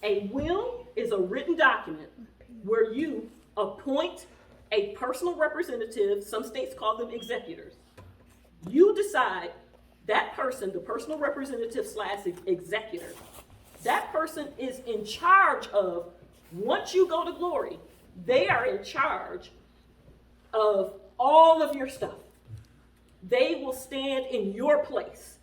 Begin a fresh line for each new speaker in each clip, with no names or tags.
A will is a written document where you appoint a personal representative. Some states call them executors. You decide that person, the personal representative / executor, that person is in charge of, once you go to glory, they are in charge of all of your stuff. They will stand in your place.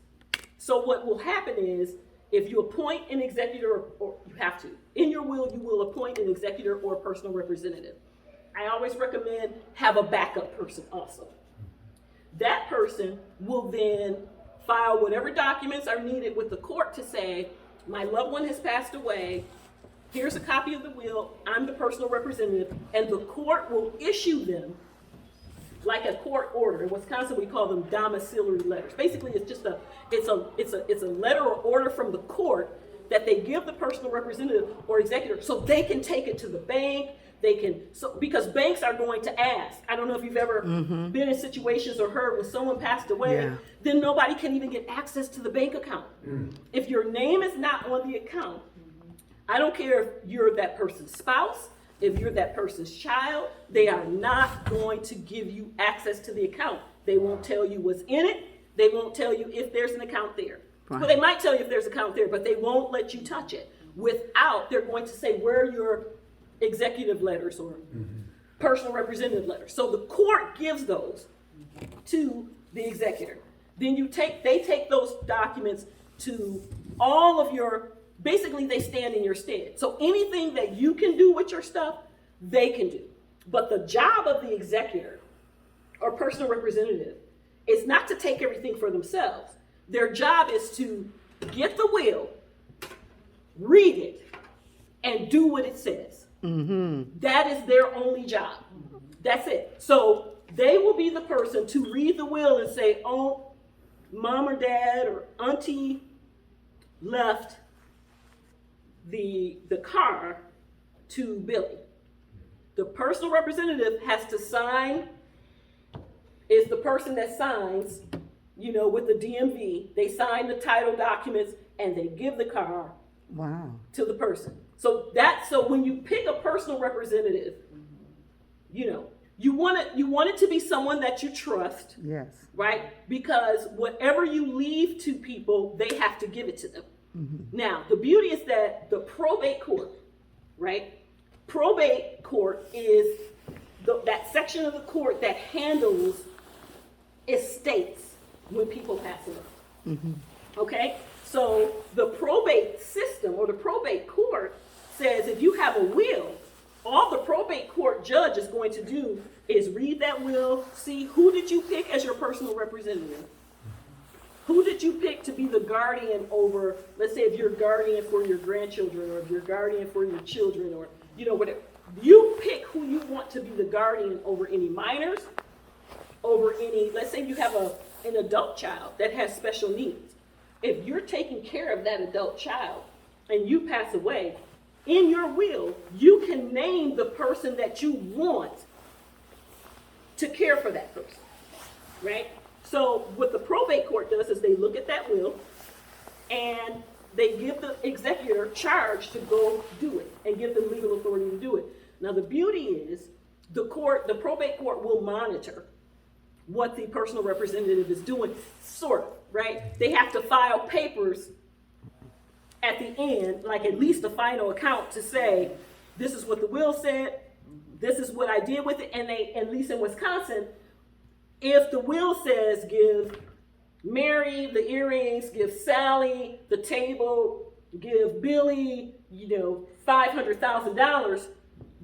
So what will happen is, if you appoint an executor, or you have to, in your will, you will appoint an executor or a personal representative. I always recommend have a backup person also. That person will then file whatever documents are needed with the court to say, my loved one has passed away, here's a copy of the will, I'm the personal representative, and the court will issue them like a court order. In Wisconsin, we call them domiciliary letters. Basically, it's just it's a letter or order from the court that they give the personal representative or executor so they can take it to the bank. Because banks are going to ask. I don't know if you've ever been in situations or heard when someone passed away, then nobody can even get access to the bank account. If your name is not on the account, I don't care if you're that person's spouse, if you're that person's child, they are not going to give you access to the account. They won't tell you what's in it. They won't tell you if there's an account there. Right. Well, they might tell you if there's an account there, but they won't let you touch it. They're going to say where your executive letters or personal representative letters. So the court gives those to the executor. Then they take those documents to all of your, basically they stand in your stead. So anything that you can do with your stuff, they can do. But the job of the executor or personal representative is not to take everything for themselves. Their job is to get the will, read it, and do what it says. That is their only job. That's it. So they will be the person to read the will and say, oh, mom or dad or auntie left the car to Billy. The personal representative has to sign, is the person that signs, with the DMV. They sign the title documents and they give the car to the person. So when you pick a personal representative, you want it to be someone that you trust. Yes. Right? Because whatever you leave to people, they have to give it to them. Now, the beauty is that the probate court, right? Probate court is that section of the court that handles estates when people pass away. Okay? So the probate system or the probate court says if you have a will, all the probate court judge is going to do is read that will, see who did you pick as your personal representative. Who did you pick to be the guardian over, let's say if you're guardian for your grandchildren or if you're guardian for your children or, whatever. You pick who you want to be the guardian over any minors, over any, let's say you have an adult child that has special needs. If you're taking care of that adult child and you pass away, in your will, you can name the person that you want to care for that person, right? So what the probate court does is they look at that will and they give the executor charge to go do it and give them legal authority to do it. Now the beauty is the probate court will monitor what the personal representative is doing, sort of, right? They have to file papers at the end, like at least a final account to say, this is what the will said, this is what I did with it, and they, at least in Wisconsin, if the will says give Mary the earrings, give Sally the table, give Billy, $500,000,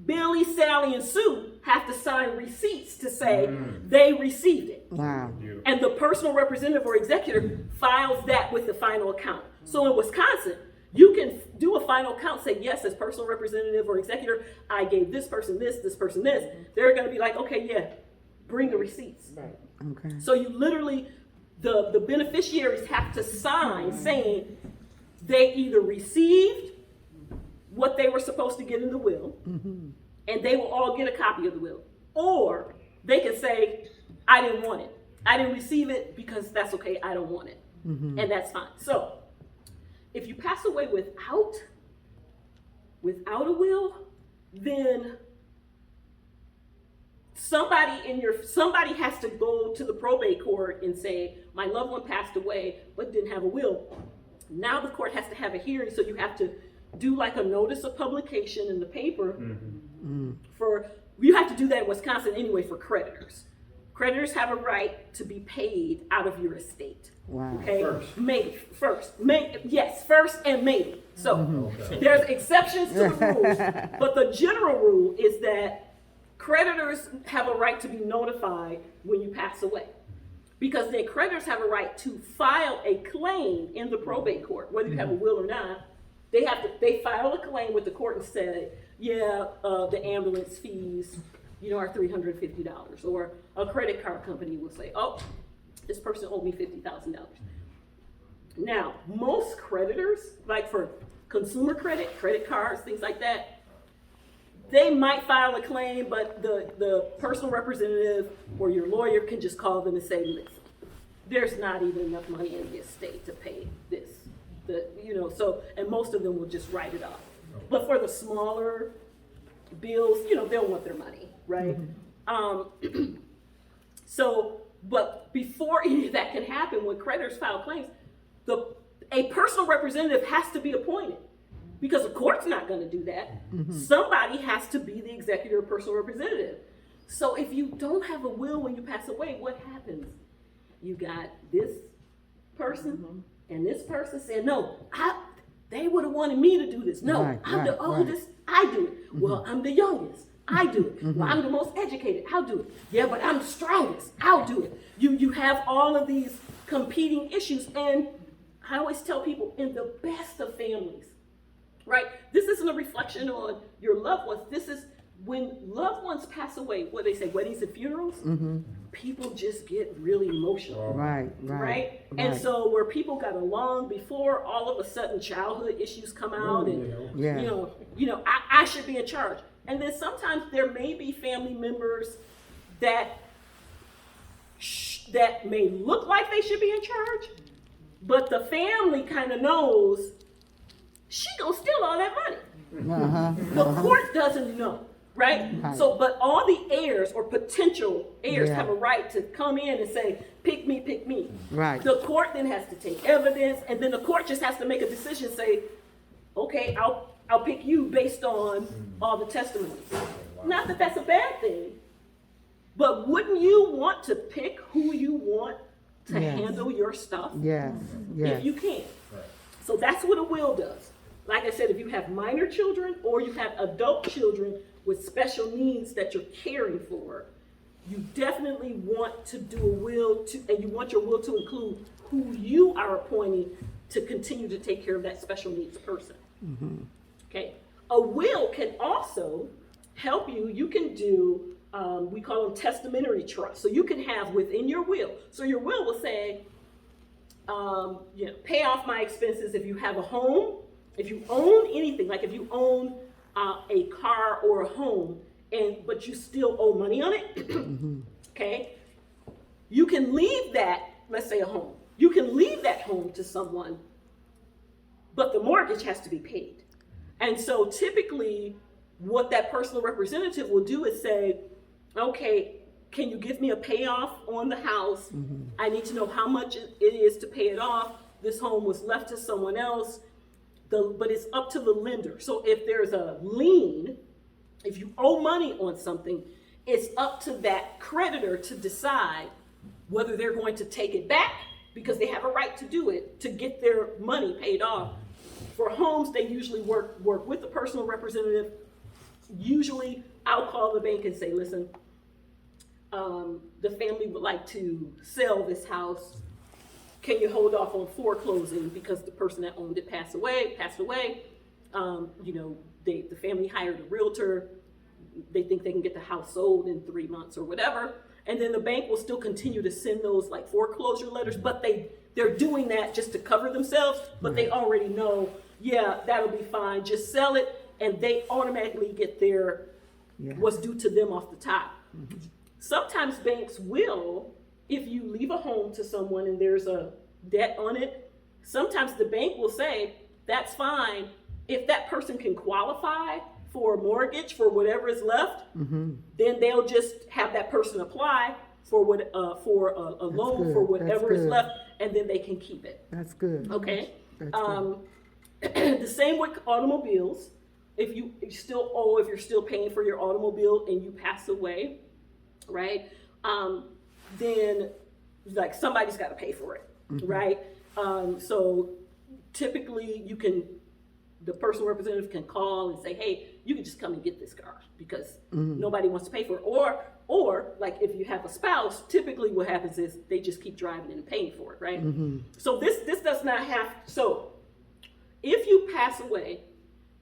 Billy, Sally, and Sue have to sign receipts to say they received it. Wow. And the personal representative or executor files that with the final account. So in Wisconsin, you can do a final account, say, yes, as personal representative or executor, I gave this person this person this. They're going to be like, okay, yeah, bring the receipts. Right. Okay. So you literally, the beneficiaries have to sign saying they either received what they were supposed to get in the will, and they will all get a copy of the will. Or they can say, I didn't want it. I didn't receive it because that's okay, I don't want it. And that's fine. So if you pass away without without a will, then somebody has to go to the probate court and say, my loved one passed away but didn't have a will. Now the court has to have a hearing, so you have to do like a notice of publication in the paper. You have to do that in Wisconsin anyway for creditors. Creditors have a right to be paid out of your estate.
Wow.
Okay? First and maybe. So there's exceptions to the rule, but the general rule is that creditors have a right to be notified when you pass away. Because then creditors have a right to file a claim in the probate court, whether you have a will or not. They file a claim with the court and say, the ambulance fees, are $350. Or a credit card company will say, oh, this person owed me $50,000. Now, most creditors, like for consumer credit cards, things like that, they might file a claim, but the personal representative or your lawyer can just call them and say, listen, there's not even enough money in the estate to pay this. And most of them will just write it off. But for the smaller bills, they'll want their money, right? But before any of that can happen, when creditors file claims, a personal representative has to be appointed. Because the court's not going to do that. Somebody has to be the executor or personal representative. So if you don't have a will when you pass away, what happens? You got this person and this person saying, no, they would have wanted me to do this. No, I'm the oldest, I do it. Well, I'm the youngest, I do it. Well, I'm the most educated, I'll do it. Yeah, but I'm the strongest, I'll do it. You have all of these competing issues, and I always tell people, in the best of families, right? This isn't a reflection on your loved ones. This is when loved ones pass away, what they say, weddings and funerals, people just get really emotional. Right? And so where people got along before, all of a sudden childhood issues come out and, I should be in charge. And then sometimes there may be family members that may look like they should be in charge, but the family kind of knows she gonna steal all that money. The court doesn't know, right? So, but all the heirs or potential heirs have a right to come in and say, pick me, pick me.
Right.
The court then has to take evidence, and then the court just has to make a decision, say, okay, I'll pick you based on all the testimonies. Not that that's a bad thing, but wouldn't you want to pick who you want to handle your stuff? If you can. So that's what a will does. Like I said, if you have minor children or you have adult children with special needs that you're caring for, you definitely want to do a will and you want your will to include who you are appointing to continue to take care of that special needs person. Okay. A will can also help you. You can do, we call them testamentary trusts. So you can have within your will. So your will say, pay off my expenses if you have a home. If you own anything, like if you own a car or a home, but you still owe money on it, okay, you can leave that, let's say a home, you can leave that home to someone, but the mortgage has to be paid. And so typically what that personal representative will do is say, okay, can you give me a payoff on the house? I need to know how much it is to pay it off. This home was left to someone else. But it's up to the lender. So if there's a lien, if you owe money on something, it's up to that creditor to decide whether they're going to take it back, because they have a right to do it, to get their money paid off. For homes, they usually work with the personal representative. Usually, I'll call the bank and say, listen, the family would like to sell this house. Can you hold off on foreclosing because the person that owned it passed away? The family hired a realtor. They think they can get the house sold in 3 months or whatever. And then the bank will still continue to send those like foreclosure letters, but they're doing that just to cover themselves, but they already know, that'll be fine. Just sell it, and they automatically get their what's due to them off the top. Sometimes banks will, if you leave a home to someone and there's a debt on it, sometimes the bank will say, that's fine, if that person can qualify for a mortgage for whatever is left, then they'll just have that person apply for a loan
good.
for whatever is
good.
left, and then they can keep it.
That's good.
Okay.
That's good.
The same with automobiles. If you still owe, if you're still paying for your automobile and you pass away, right? Then like somebody's got to pay for it, right? So typically the personal representative can call and say, hey, you can just come and get this car because nobody wants to pay for it. Or like if you have a spouse, typically what happens is they just keep driving and paying for it, right? So this does not have, so if you pass away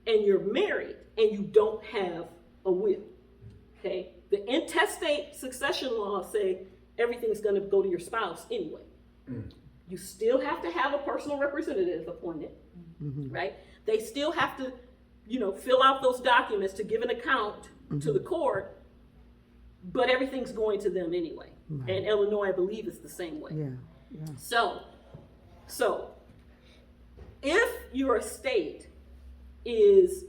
and you're married and you don't have a will, okay? The intestate succession laws say everything's gonna go to your spouse anyway. You still have to have a personal representative appointed, right? They still have to, fill out those documents to give an account to the court, but everything's going to them anyway. And Illinois, I believe, is the same way.
Yeah.
So if your estate is,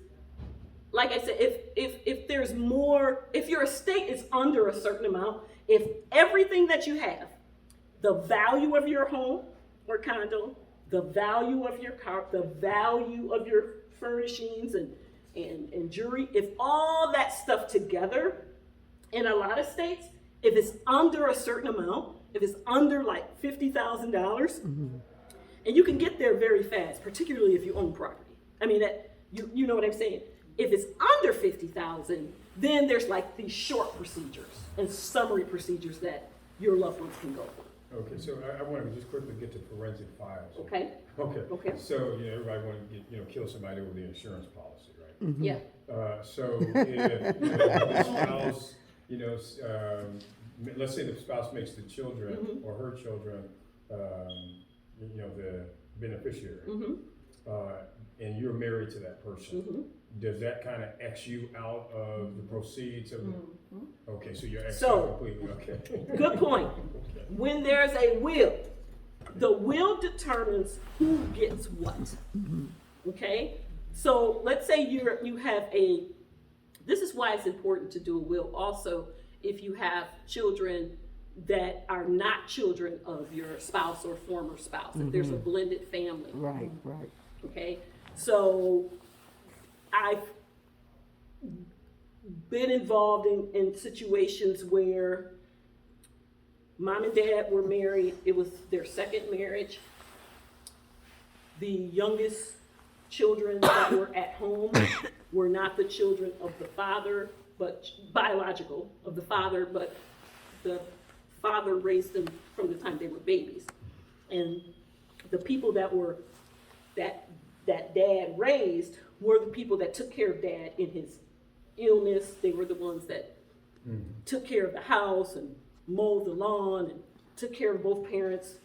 like I said, if there's more, if your estate is under a certain amount, if everything that you have, the value of your home or condo, the value of your car, the value of your furnishings and jewelry, if all that stuff together, in a lot of states, if it's under a certain amount, if it's under like $50,000, and you can get there very fast, particularly if you own property. I mean, that you know what I'm saying? If it's under 50,000, then there's like these short procedures and summary procedures that your loved ones can go through.
Okay, so I want to just quickly get to forensic files.
Okay.
Okay. So, everybody want to get, kill somebody with the insurance policy, right?
Yeah.
So if the spouse, let's say the spouse makes the children or her children, the beneficiary, and you're married to that person, does that kind of X you out of the proceeds of the? Okay, so you're X out completely. Okay.
Good point. When there's a will, the will determines who gets what. Okay? So let's say you have this is why it's important to do a will also if you have children that are not children of your spouse or former spouse, if there's a blended family.
Right.
Okay? So I've been involved in situations where mom and dad were married. It was their second marriage. The youngest children that were at home were not the children of the father, but biological of the father, but the father raised them from the time they were babies. And the people that dad raised were the people that took care of dad in his illness. They were the ones that took care of the house and mowed the lawn and took care of both parents,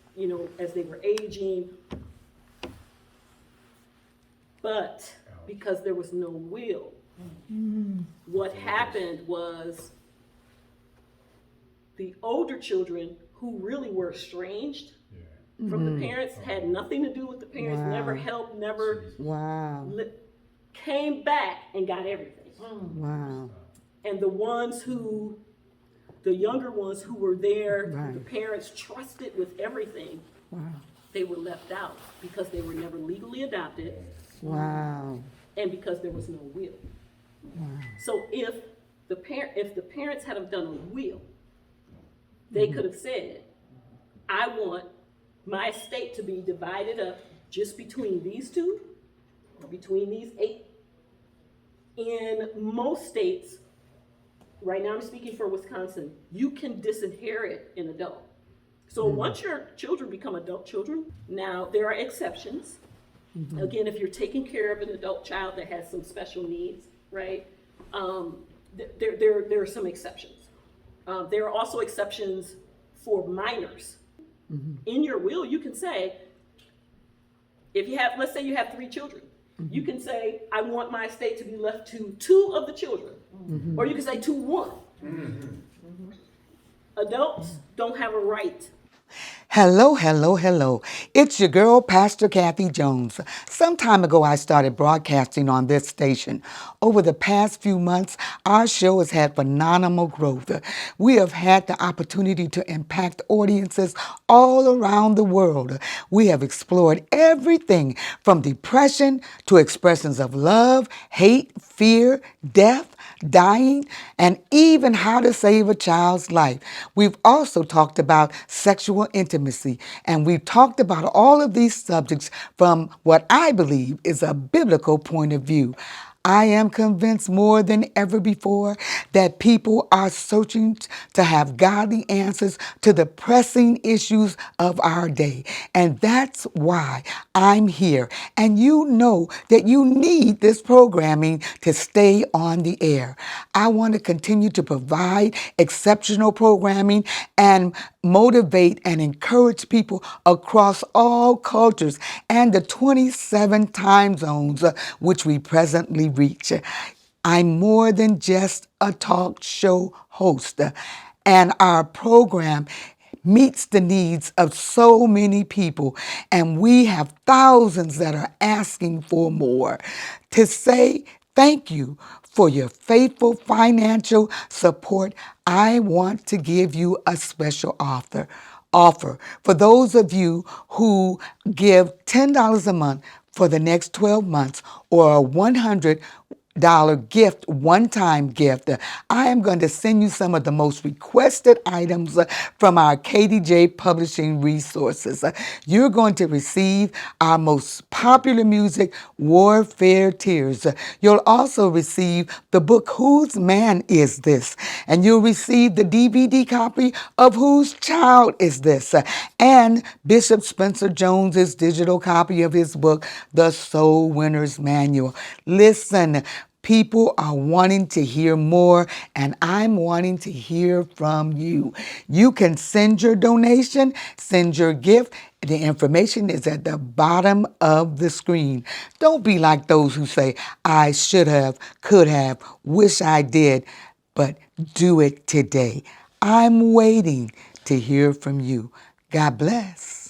as they were aging. But because there was no will, what happened was the older children who really were estranged from the parents, had nothing to do with the parents, never helped, never came back and got everything.
Wow.
And the younger ones who were there, the parents trusted with everything, they were left out because they were never legally adopted.
Wow.
And because there was no will.
Wow.
So if the parents had have done a will, they could have said, I want my estate to be divided up just between these two, or between these 8. In most states, right now I'm speaking for Wisconsin, you can disinherit an adult. So once your children become adult children, now there are exceptions. Again, if you're taking care of an adult child that has some special needs, right? There are some exceptions. There are also exceptions for minors. In your will, you can say, let's say you have 3 children, you can say, I want my estate to be left to 2 of the children, or you can say to 1. Adults don't have a right.
Hello, hello, hello. It's your girl, Pastor Kathy Jones. Some time ago, I started broadcasting on this station. Over the past few months, our show has had phenomenal growth. We have had the opportunity to impact audiences all around the world. We have explored everything from depression to expressions of love, hate, fear, death, dying, and even how to save a child's life. We've also talked about sexual intimacy, and we've talked about all of these subjects from what I believe is a biblical point of view. I am convinced more than ever before that people are searching to have godly answers to the pressing issues of our day. And that's why I'm here. And you know that you need this programming to stay on the air. I want to continue to provide exceptional programming and motivate and encourage people across all cultures and the 27 time zones which we presently reach. I'm more than just a talk show host, and our program meets the needs of so many people, and we have thousands that are asking for more. To say thank you for your faithful financial support, I want to give you a special offer for those of you who give $10 a month for the next 12 months or a $100 gift, one-time gift. I am going to send you some of the most requested items from our KDJ Publishing resources. You're going to receive our most popular music, Warfare Tears. You'll also receive the book, Whose Man Is This? And you'll receive the DVD copy of Whose Child Is This? And Bishop Spencer Jones's digital copy of his book, The Soul Winner's Manual. Listen, people are wanting to hear more, and I'm wanting to hear from you. You can send your donation, send your gift. The information is at the bottom of the screen. Don't be like those who say, I should have, could have, wish I did, but do it today. I'm waiting to hear from you. God bless.